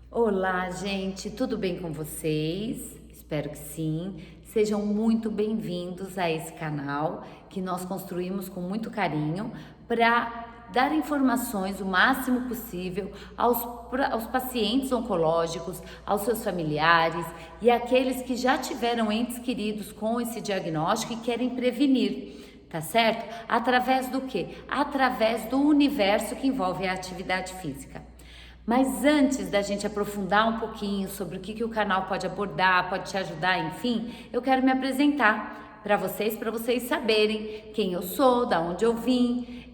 Olá, gente, tudo bem com vocês? Espero que sim. Sejam muito bem-vindos a esse canal que nós construímos com muito carinho para dar informações o máximo possível aos pacientes oncológicos, aos seus familiares e àqueles que já tiveram entes queridos com esse diagnóstico e querem prevenir. Tá certo? Através do quê? Através do universo que envolve a atividade física. Mas antes da gente aprofundar um pouquinho sobre o que o canal pode abordar, pode te ajudar, enfim, eu quero me apresentar para vocês saberem quem eu sou, da onde eu vim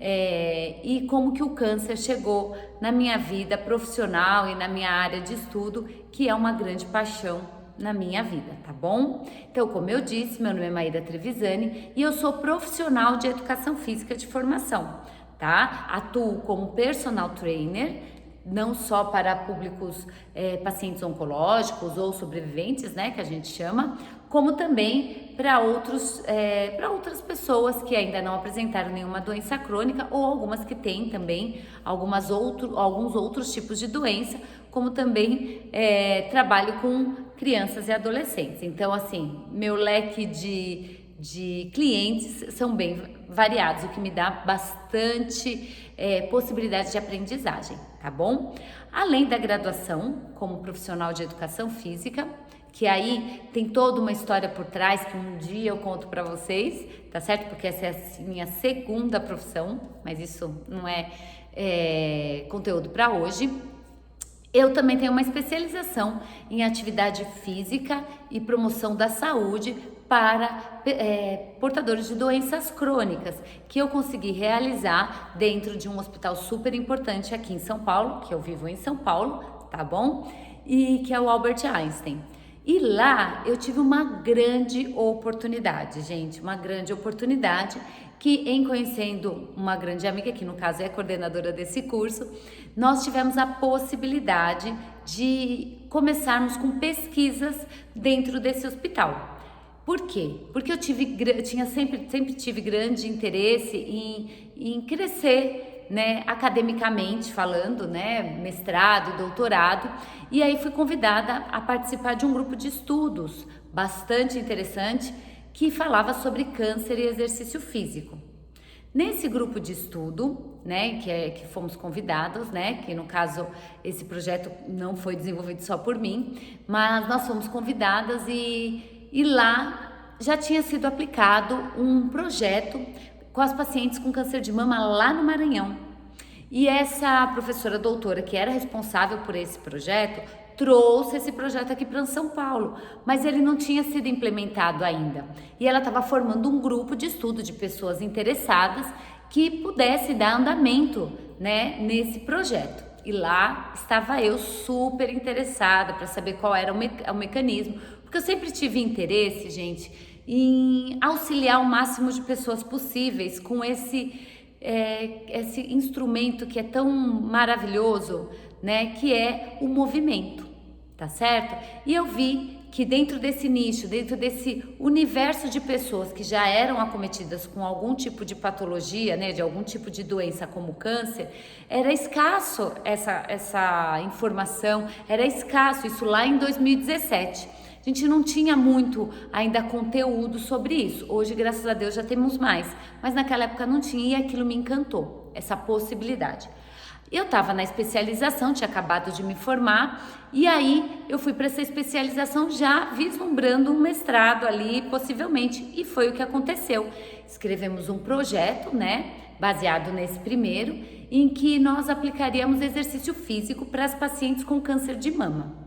e como que o câncer chegou na minha vida profissional e na minha área de estudo, que é uma grande paixão na minha vida, tá bom? Então, como eu disse, meu nome é Maíra Trevisani e eu sou profissional de educação física de formação, tá? Atuo como personal trainer, não só para públicos pacientes oncológicos ou sobreviventes, né, que a gente chama, como também para outras pessoas que ainda não apresentaram nenhuma doença crônica ou algumas que têm também alguns outros tipos de doença, como também trabalho com crianças e adolescentes. Então, assim, meu leque de clientes são bem variados, o que me dá bastante possibilidade de aprendizagem, tá bom? Além da graduação como profissional de educação física, que aí tem toda uma história por trás que um dia eu conto para vocês, tá certo? Porque essa é a minha segunda profissão, mas isso não é conteúdo para hoje. Eu também tenho uma especialização em atividade física e promoção da saúde para portadores de doenças crônicas, que eu consegui realizar dentro de um hospital super importante aqui em São Paulo, que eu vivo em São Paulo, tá bom? E que é o Albert Einstein. E lá eu tive uma grande oportunidade, gente, uma grande oportunidade que, em conhecendo uma grande amiga, que no caso é a coordenadora desse curso, nós tivemos a possibilidade de começarmos com pesquisas dentro desse hospital. Por quê? Porque eu sempre tive grande interesse em crescer, né, academicamente falando, né, mestrado, doutorado, e aí fui convidada a participar de um grupo de estudos bastante interessante que falava sobre câncer e exercício físico. Nesse grupo de estudo, né, que fomos convidados, né, que no caso esse projeto não foi desenvolvido só por mim, mas nós fomos convidadas e lá já tinha sido aplicado um projeto com as pacientes com câncer de mama lá no Maranhão. E essa professora doutora que era responsável por esse projeto trouxe esse projeto aqui para São Paulo, mas ele não tinha sido implementado ainda. E ela estava formando um grupo de estudo de pessoas interessadas que pudesse dar andamento, né, nesse projeto. E lá estava eu super interessada para saber qual era o mecanismo, porque eu sempre tive interesse, gente, em auxiliar o máximo de pessoas possíveis com esse instrumento que é tão maravilhoso, né, que é o movimento, tá certo? E eu vi que dentro desse nicho, dentro desse universo de pessoas que já eram acometidas com algum tipo de patologia, né, de algum tipo de doença como câncer, era escasso essa informação, era escasso isso lá em 2017. A gente não tinha muito ainda conteúdo sobre isso. Hoje, graças a Deus, já temos mais. Mas naquela época não tinha e aquilo me encantou, essa possibilidade. Eu estava na especialização, tinha acabado de me formar, e aí eu fui para essa especialização já vislumbrando um mestrado ali, possivelmente, e foi o que aconteceu. Escrevemos um projeto, né, baseado nesse primeiro, em que nós aplicaríamos exercício físico para as pacientes com câncer de mama.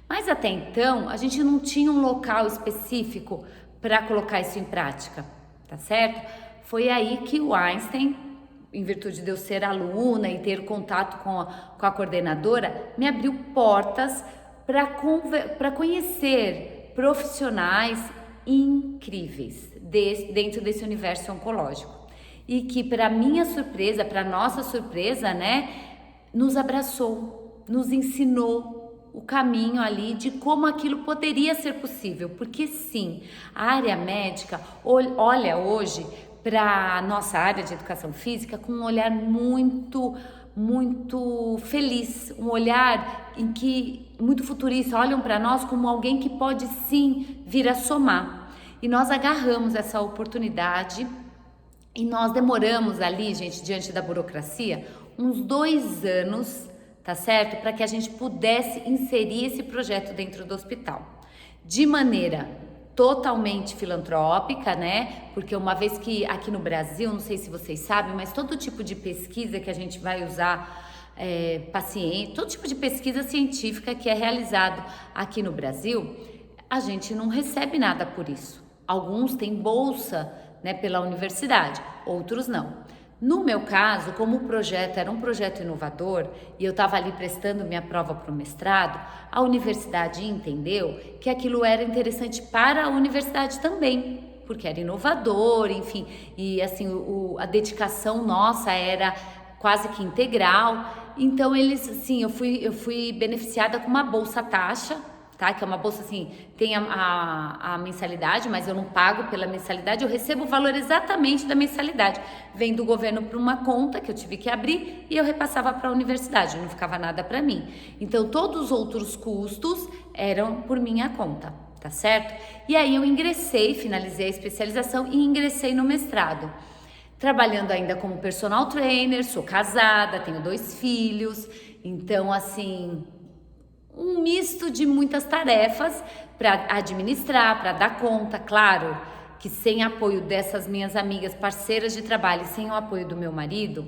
Mas até então, a gente não tinha um local específico para colocar isso em prática, tá certo? Foi aí que o Einstein, em virtude de eu ser aluna e ter contato com a coordenadora, me abriu portas para conhecer profissionais incríveis dentro desse universo oncológico. E que, para minha surpresa, para nossa surpresa, né, nos abraçou, nos ensinou o caminho ali de como aquilo poderia ser possível, porque sim, a área médica olha hoje para a nossa área de educação física com um olhar muito feliz, um olhar em que muito futurista, olham para nós como alguém que pode sim vir a somar. E nós agarramos essa oportunidade e nós demoramos ali, gente, diante da burocracia, uns 2 anos, tá certo? Para que a gente pudesse inserir esse projeto dentro do hospital. De maneira totalmente filantrópica, né? Porque uma vez que aqui no Brasil, não sei se vocês sabem, mas todo tipo de pesquisa que a gente vai usar, paciente, todo tipo de pesquisa científica que é realizado aqui no Brasil, a gente não recebe nada por isso. Alguns têm bolsa, né, pela universidade, outros não. No meu caso, como o projeto era um projeto inovador e eu estava ali prestando minha prova para o mestrado, a universidade entendeu que aquilo era interessante para a universidade também, porque era inovador, enfim, e assim, a dedicação nossa era quase que integral. Então eles, assim, eu fui beneficiada com uma bolsa taxa, tá? Que é uma bolsa assim, tem a mensalidade, mas eu não pago pela mensalidade, eu recebo o valor exatamente da mensalidade. Vem do governo para uma conta que eu tive que abrir e eu repassava para a universidade, não ficava nada para mim. Então todos os outros custos eram por minha conta, tá certo? E aí eu ingressei, finalizei a especialização e ingressei no mestrado. Trabalhando ainda como personal trainer, sou casada, tenho 2 filhos, então assim, um misto de muitas tarefas para administrar, para dar conta. Claro que sem apoio dessas minhas amigas, parceiras de trabalho, sem o apoio do meu marido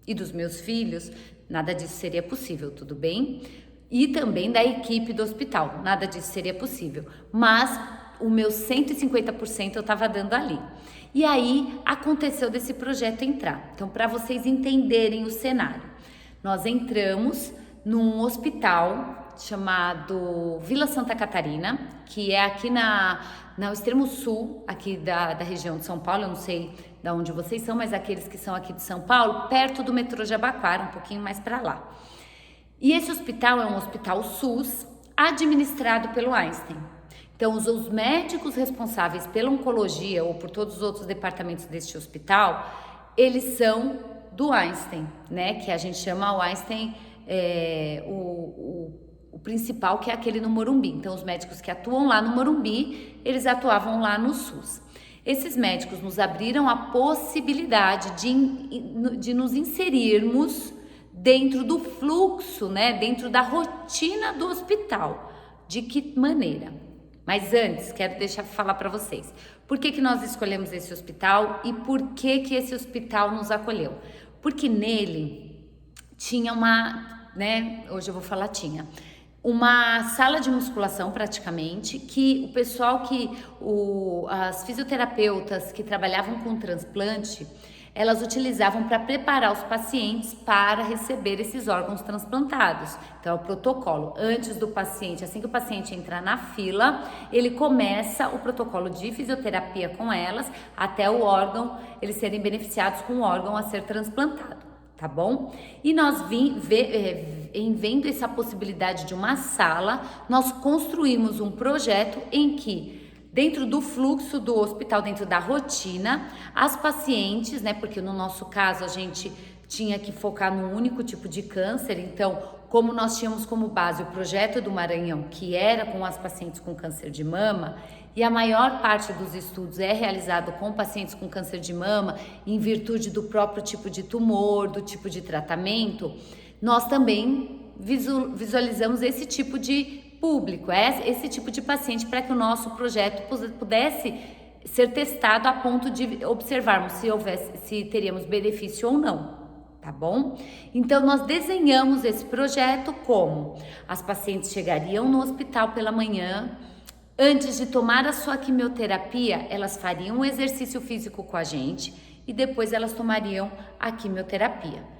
e dos meus filhos, nada disso seria possível, tudo bem? E também da equipe do hospital, nada disso seria possível. Mas o meu 150% eu estava dando ali. E aí aconteceu desse projeto entrar. Então, para vocês entenderem o cenário, nós entramos num hospital chamado Vila Santa Catarina, que é aqui no extremo sul, aqui da região de São Paulo. Eu não sei de onde vocês são, mas aqueles que são aqui de São Paulo, perto do metrô Jabaquara, um pouquinho mais para lá. E esse hospital é um hospital SUS administrado pelo Einstein. Então, os médicos responsáveis pela oncologia ou por todos os outros departamentos deste hospital, eles são do Einstein, né? Que a gente chama o Einstein, o principal, que é aquele no Morumbi. Então, os médicos que atuam lá no Morumbi, eles atuavam lá no SUS. Esses médicos nos abriram a possibilidade de nos inserirmos dentro do fluxo, né? Dentro da rotina do hospital. De que maneira? Mas antes, quero falar para vocês. Por que nós escolhemos esse hospital e por que esse hospital nos acolheu? Porque nele tinha hoje eu vou falar uma sala de musculação praticamente, que o pessoal as fisioterapeutas que trabalhavam com transplante, elas utilizavam para preparar os pacientes para receber esses órgãos transplantados. Então, é o protocolo. Antes do paciente, assim que o paciente entrar na fila, ele começa o protocolo de fisioterapia com elas, até o órgão, eles serem beneficiados com o órgão a ser transplantado, tá bom? E nós vendo essa possibilidade de uma sala, nós construímos um projeto em que, dentro do fluxo do hospital, dentro da rotina, as pacientes, né, porque no nosso caso a gente tinha que focar num único tipo de câncer, então, como nós tínhamos como base o projeto do Maranhão, que era com as pacientes com câncer de mama, e a maior parte dos estudos é realizado com pacientes com câncer de mama, em virtude do próprio tipo de tumor, do tipo de tratamento, nós também visualizamos esse tipo de público, esse tipo de paciente, para que o nosso projeto pudesse ser testado a ponto de observarmos se teríamos benefício ou não, tá bom? Então, nós desenhamos esse projeto como as pacientes chegariam no hospital pela manhã, antes de tomar a sua quimioterapia, elas fariam um exercício físico com a gente e depois elas tomariam a quimioterapia.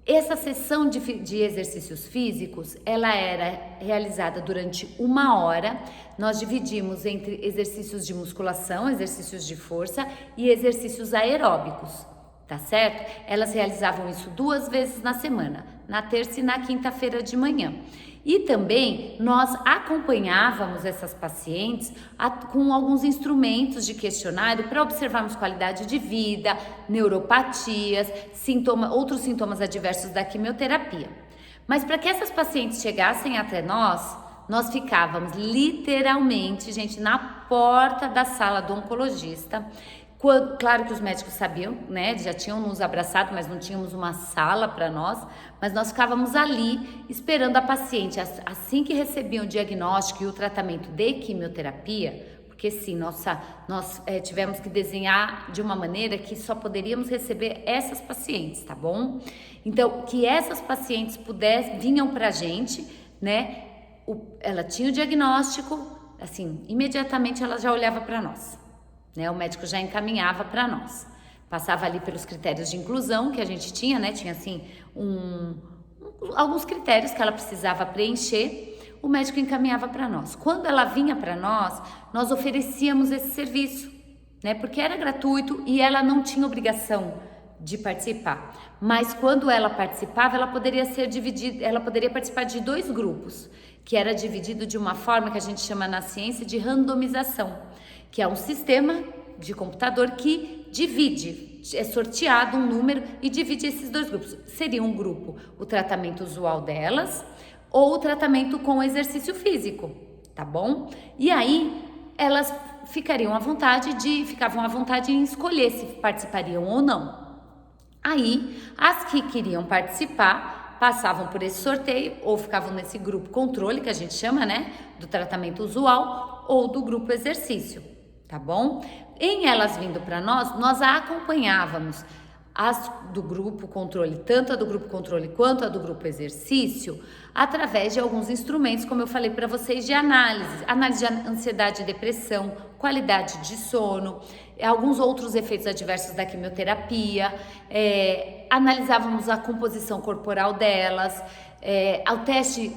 Essa sessão de exercícios físicos, ela era realizada durante 1 hora. Nós dividimos entre exercícios de musculação, exercícios de força e exercícios aeróbicos, tá certo? Elas realizavam isso 2 vezes na semana, na terça e na quinta-feira de manhã. E também nós acompanhávamos essas pacientes com alguns instrumentos de questionário para observarmos qualidade de vida, neuropatias, outros sintomas adversos da quimioterapia. Mas para que essas pacientes chegassem até nós ficávamos literalmente, gente, na porta da sala do oncologista. Claro que os médicos sabiam, né? Já tinham nos abraçado, mas não tínhamos uma sala para nós. Mas nós ficávamos ali esperando a paciente. Assim que recebiam o diagnóstico e o tratamento de quimioterapia, porque sim, nós tivemos que desenhar de uma maneira que só poderíamos receber essas pacientes, tá bom? Então, que essas pacientes vinham pra gente, né? Ela tinha o diagnóstico, assim, imediatamente ela já olhava para nós, né? O médico já encaminhava para nós. Passava ali pelos critérios de inclusão que a gente tinha, né? Tinha, assim, alguns critérios que ela precisava preencher. O médico encaminhava para nós. Quando ela vinha para nós oferecíamos esse serviço, né? Porque era gratuito e ela não tinha obrigação de participar. Mas quando ela participava, ela poderia participar de 2 grupos, que era dividido de uma forma que a gente chama na ciência de randomização, que é um sistema de computador que divide, é sorteado um número e divide esses 2 grupos. Seria um grupo o tratamento usual delas, ou o tratamento com exercício físico, tá bom? E aí, elas ficavam à vontade em escolher se participariam ou não. Aí, as que queriam participar, passavam por esse sorteio, ou ficavam nesse grupo controle, que a gente chama, né? Do tratamento usual, ou do grupo exercício, tá bom? Em elas vindo para nós a acompanhávamos, as do grupo controle, tanto a do grupo controle quanto a do grupo exercício, através de alguns instrumentos, como eu falei para vocês, de análise de ansiedade e depressão, qualidade de sono, alguns outros efeitos adversos da quimioterapia, analisávamos a composição corporal delas, ao teste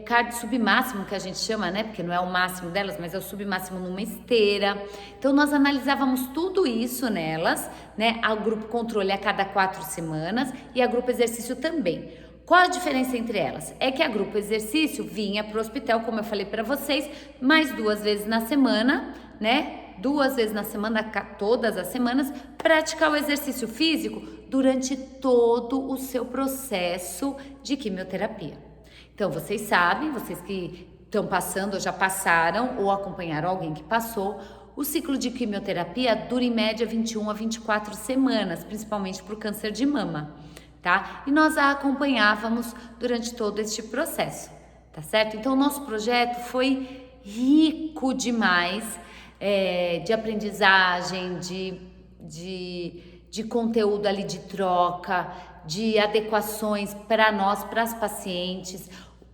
cardio submáximo, que a gente chama, né? Porque não é o máximo delas, mas é o submáximo numa esteira. Então, nós analisávamos tudo isso nelas, né? A grupo controle a cada 4 semanas e a grupo exercício também. Qual a diferença entre elas? É que a grupo exercício vinha para o hospital, como eu falei para vocês, mais 2 vezes na semana, né? 2 vezes na semana, todas as semanas, praticar o exercício físico durante todo o seu processo de quimioterapia. Então, vocês sabem, vocês que estão passando ou já passaram ou acompanharam alguém que passou, o ciclo de quimioterapia dura em média 21 a 24 semanas, principalmente para o câncer de mama, tá? E nós a acompanhávamos durante todo este processo, tá certo? Então, o nosso projeto foi rico demais de aprendizagem, de conteúdo ali de troca, de adequações para nós, para as pacientes.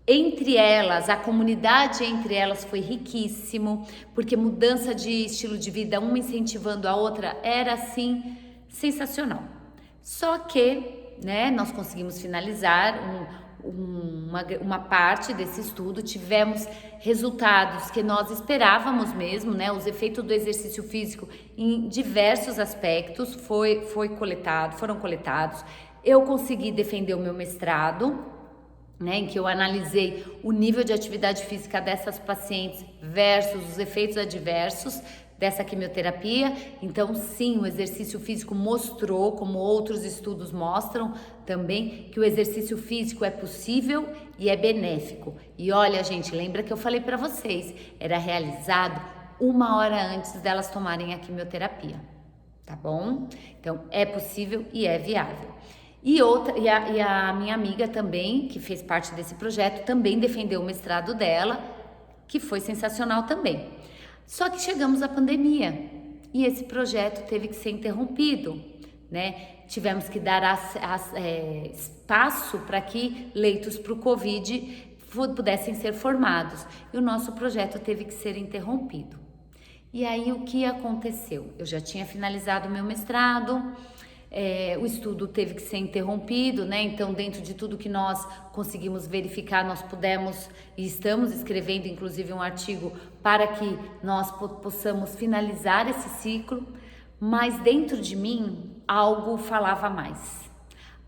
Entre elas, a comunidade entre elas foi riquíssimo, porque mudança de estilo de vida, uma incentivando a outra, era assim sensacional. Só que, né, nós conseguimos finalizar uma parte desse estudo, tivemos resultados que nós esperávamos mesmo, né? Os efeitos do exercício físico em diversos aspectos foram coletados. Eu consegui defender o meu mestrado, né, em que eu analisei o nível de atividade física dessas pacientes versus os efeitos adversos dessa quimioterapia. Então, sim, o exercício físico mostrou, como outros estudos mostram também, que o exercício físico é possível e é benéfico. E olha, gente, lembra que eu falei para vocês, era realizado 1 hora antes delas tomarem a quimioterapia, tá bom? Então, é possível e é viável. E a minha amiga também, que fez parte desse projeto, também defendeu o mestrado dela, que foi sensacional também. Só que chegamos à pandemia e esse projeto teve que ser interrompido, né? Tivemos que dar espaço para que leitos para o Covid pudessem ser formados e o nosso projeto teve que ser interrompido. E aí o que aconteceu? Eu já tinha finalizado o meu mestrado, o estudo teve que ser interrompido, né? Então, dentro de tudo que nós conseguimos verificar, nós pudemos e estamos escrevendo, inclusive, um artigo para que nós possamos finalizar esse ciclo, mas dentro de mim, algo falava mais.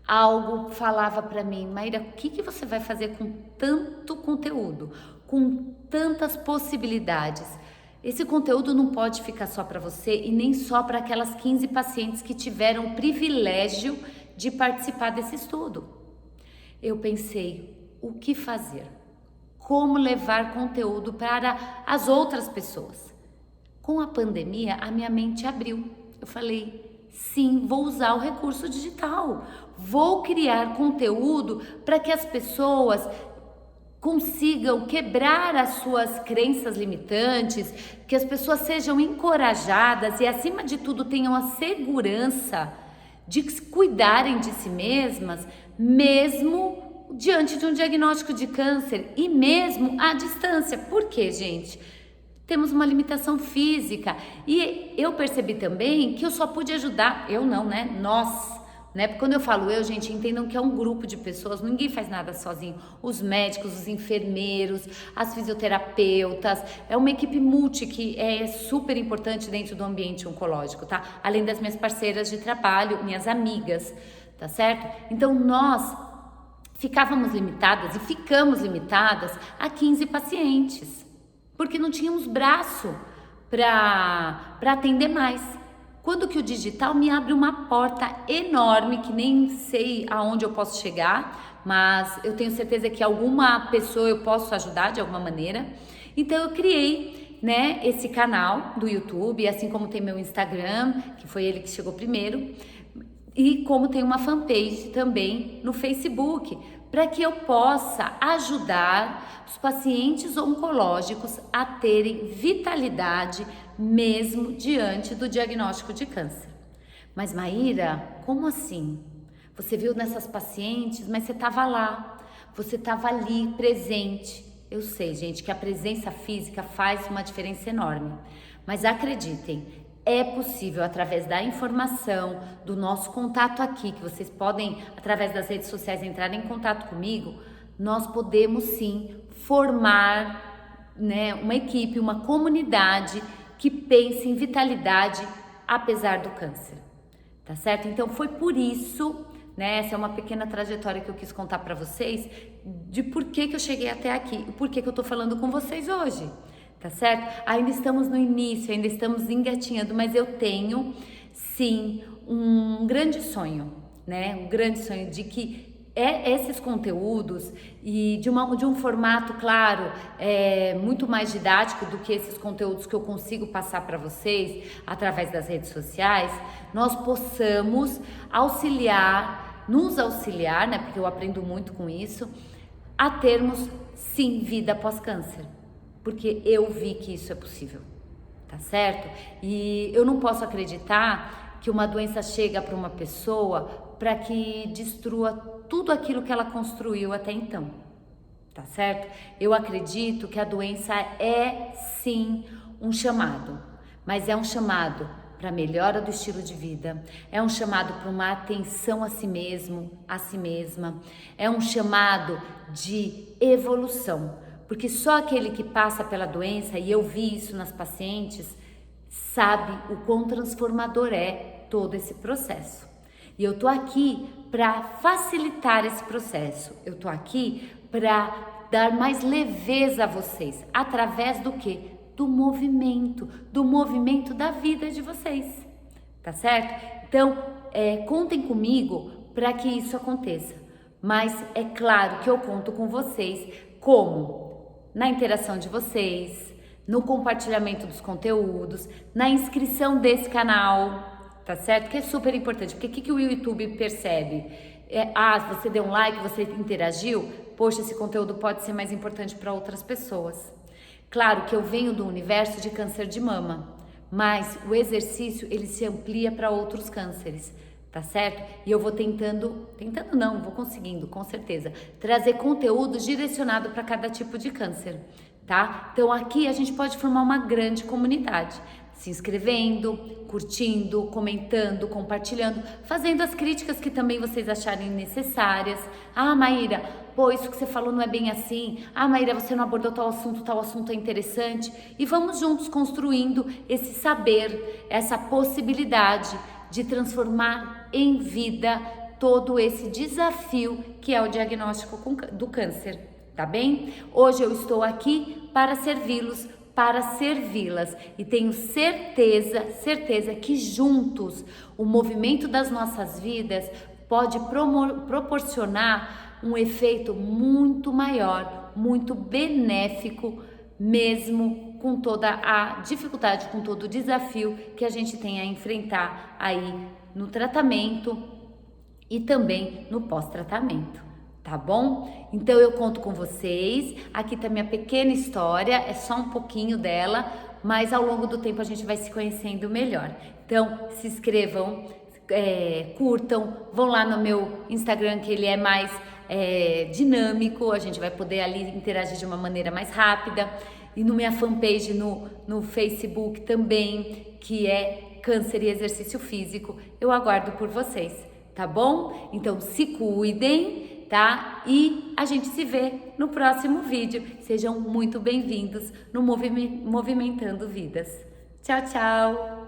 Algo falava para mim, Maíra, o que você vai fazer com tanto conteúdo, com tantas possibilidades? Esse conteúdo não pode ficar só para você e nem só para aquelas 15 pacientes que tiveram o privilégio de participar desse estudo. Eu pensei, o que fazer, como levar conteúdo para as outras pessoas. Com a pandemia, a minha mente abriu. Eu falei, sim, vou usar o recurso digital, vou criar conteúdo para que as pessoas consigam quebrar as suas crenças limitantes, que as pessoas sejam encorajadas e, acima de tudo, tenham a segurança de cuidarem de si mesmas, mesmo diante de um diagnóstico de câncer e mesmo à distância. Por quê, gente? Temos uma limitação física e eu percebi também que eu só pude ajudar, eu não, né? Nós. Né? Porque quando eu falo eu, gente, entendam que é um grupo de pessoas, ninguém faz nada sozinho. Os médicos, os enfermeiros, as fisioterapeutas, é uma equipe multi que é super importante dentro do ambiente oncológico, tá? Além das minhas parceiras de trabalho, minhas amigas, tá certo? Então nós ficávamos limitadas e ficamos limitadas a 15 pacientes, porque não tínhamos braço para atender mais. Quando que o digital me abre uma porta enorme, que nem sei aonde eu posso chegar, mas eu tenho certeza que alguma pessoa eu posso ajudar de alguma maneira. Então eu criei, né, esse canal do YouTube, assim como tem meu Instagram, que foi ele que chegou primeiro, e como tem uma fanpage também no Facebook, para que eu possa ajudar os pacientes oncológicos a terem vitalidade mesmo diante do diagnóstico de câncer. Mas Maíra, como assim? Você viu nessas pacientes, mas você estava lá, você estava ali presente. Eu sei, gente, que a presença física faz uma diferença enorme, mas acreditem, é possível através da informação, do nosso contato aqui, que vocês podem, através das redes sociais, entrar em contato comigo, nós podemos sim formar, né, uma equipe, uma comunidade que pense em vitalidade apesar do câncer, tá certo? Então foi por isso, né, essa é uma pequena trajetória que eu quis contar para vocês, de por que eu cheguei até aqui, e por que eu tô falando com vocês hoje. Tá certo? Ainda estamos no início, ainda estamos engatinhando, mas eu tenho, sim, um grande sonho, né? Um grande sonho de que esses conteúdos e de um formato, claro, muito mais didático do que esses conteúdos que eu consigo passar para vocês através das redes sociais, nós possamos nos auxiliar, né? Porque eu aprendo muito com isso, a termos, sim, vida após câncer. Porque eu vi que isso é possível, tá certo? E eu não posso acreditar que uma doença chega para uma pessoa para que destrua tudo aquilo que ela construiu até então, tá certo? Eu acredito que a doença é sim um chamado, mas é um chamado para melhora do estilo de vida, é um chamado para uma atenção a si mesmo, a si mesma, é um chamado de evolução. Porque só aquele que passa pela doença, e eu vi isso nas pacientes, sabe o quão transformador é todo esse processo. E eu tô aqui para facilitar esse processo. Eu tô aqui para dar mais leveza a vocês, através do quê? Do movimento da vida de vocês, tá certo? Então, contem comigo para que isso aconteça. Mas é claro que eu conto com vocês como? Na interação de vocês, no compartilhamento dos conteúdos, na inscrição desse canal, tá certo? Que é super importante, porque o que o YouTube percebe? Se você deu um like, você interagiu, poxa, esse conteúdo pode ser mais importante para outras pessoas. Claro que eu venho do universo de câncer de mama, mas o exercício, ele se amplia para outros cânceres. Tá certo? E eu vou vou conseguindo, com certeza, trazer conteúdo direcionado para cada tipo de câncer, tá? Então aqui a gente pode formar uma grande comunidade, se inscrevendo, curtindo, comentando, compartilhando, fazendo as críticas que também vocês acharem necessárias. Ah, Maíra, pô, isso que você falou não é bem assim. Ah, Maíra, você não abordou tal assunto é interessante. E vamos juntos construindo esse saber, essa possibilidade de transformar em vida todo esse desafio que é o diagnóstico do câncer, tá bem? Hoje eu estou aqui para servi-los, para servi-las e tenho certeza que juntos o movimento das nossas vidas pode proporcionar um efeito muito maior, muito benéfico, mesmo com toda a dificuldade, com todo o desafio que a gente tem a enfrentar aí no tratamento e também no pós-tratamento, tá bom? Então eu conto com vocês, aqui tá minha pequena história, é só um pouquinho dela, mas ao longo do tempo a gente vai se conhecendo melhor. Então se inscrevam, curtam, vão lá no meu Instagram que ele é mais dinâmico, a gente vai poder ali interagir de uma maneira mais rápida, e no minha fanpage no Facebook também, que é Câncer e Exercício Físico, eu aguardo por vocês, tá bom? Então se cuidem, tá? E a gente se vê no próximo vídeo. Sejam muito bem-vindos no Movimentando Vidas. Tchau, tchau!